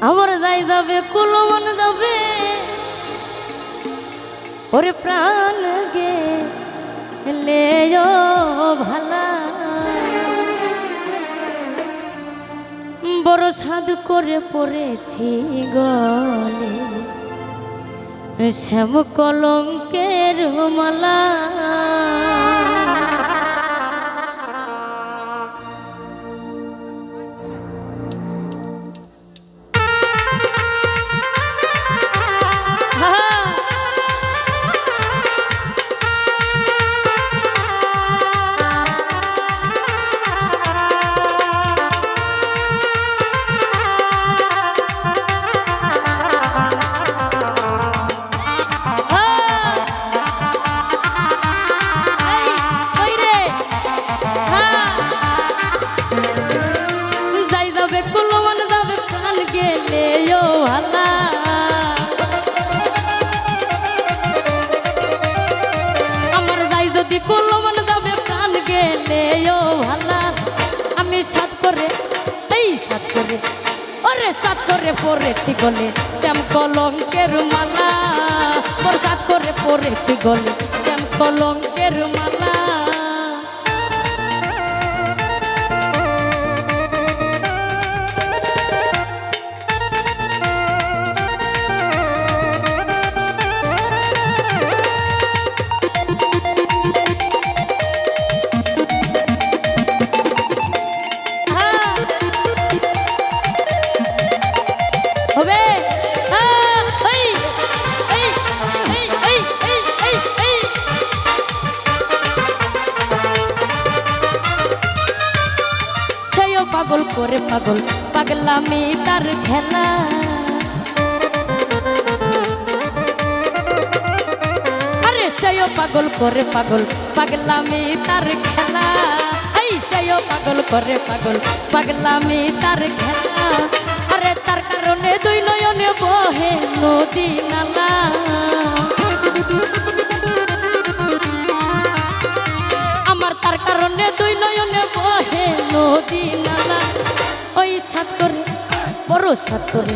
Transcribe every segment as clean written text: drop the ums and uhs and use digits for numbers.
আমার যাই যাবে কুলমন যাবে ওরে প্রাণ গে লেও ভালা বড় সাধ করে পড়েছি গলে শ্যাম কলঙ্কের মালা কুলমন যাবে প্রাণ গেলেও ভালা আমি সাত করে ওরে সাত করে পড়েছি গলে শ্যাম কলঙ্কের মালা ওর সাত করে পড়েছি গলে শ্যাম কলঙ্কের মালা পাগল করে পাগলামি তার খেলা আরে সেও পাগল করে পাগলামি তার খেলা এই সেও পাগল করে পাগলামি তার খেলা আরে তার কারণে দুই নয়নে বহে নদী নালা আমার তার কারণে দুই নয়নে বহে নদী নালা ওই সাত করে বড় সাত করে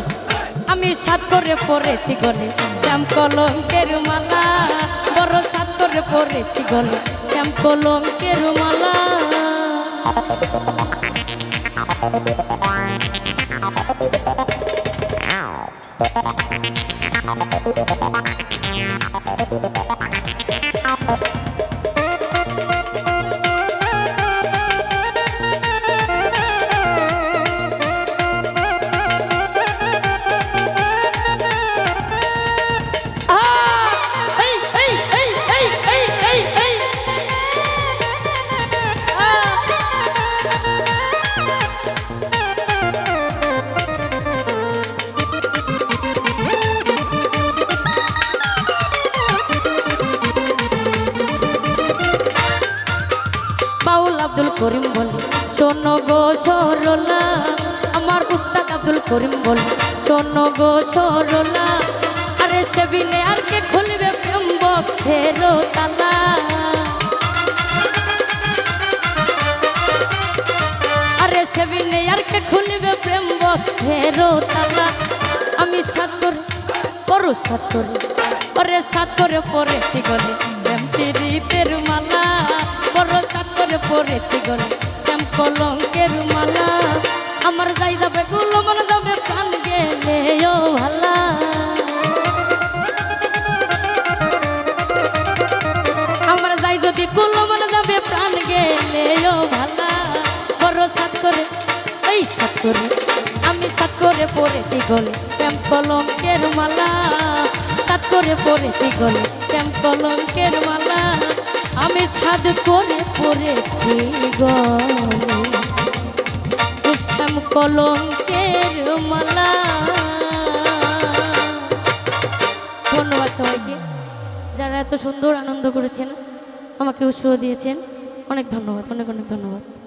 আমি সাত করে পড়েছি গলে শ্যাম কলঙ্কের মালা বড় সাত করে পড়েছি গলে শ্যাম কলঙ্কের মালা আব্দুল করিম বলে শোনো গো সরলা আমার উস্তাদ আব্দুল করিম বলে শোনো গো সরলা আরে সেবিনে আর কে খুলবে প্রেম বক্সের তালা আরে সেবিনে আর কে খুলবে প্রেম বক্সের তালা আমি সাত করে বড় সাত করে ওরে সাত করে পড়েছি গলে প্রেম প্রীতের মালা বড় সাত করে পড়েছি গলে শ্যাম কলঙ্কের মালা আমার যাই যাবে কুলমন যাবে প্রাণ গেলেও ভালা আমার যাই যদি কুলমন যাবে প্রাণ গেলেও ভালা বড় সাত করে এই সাত করে আমি সাত করে পড়েছি গলে শ্যাম কলঙ্কের মালা সাত করে পড়েছি গলে শ্যাম কলঙ্কের মালা আমি সাদ করে পড়েছি গলে শ্যাম কলঙ্কের মালা ধন্যবাদ সবাইকে যারা এত সুন্দর আনন্দ করেছেন আমাকে উৎসাহ দিয়েছেন অনেক ধন্যবাদ অনেক ধন্যবাদ।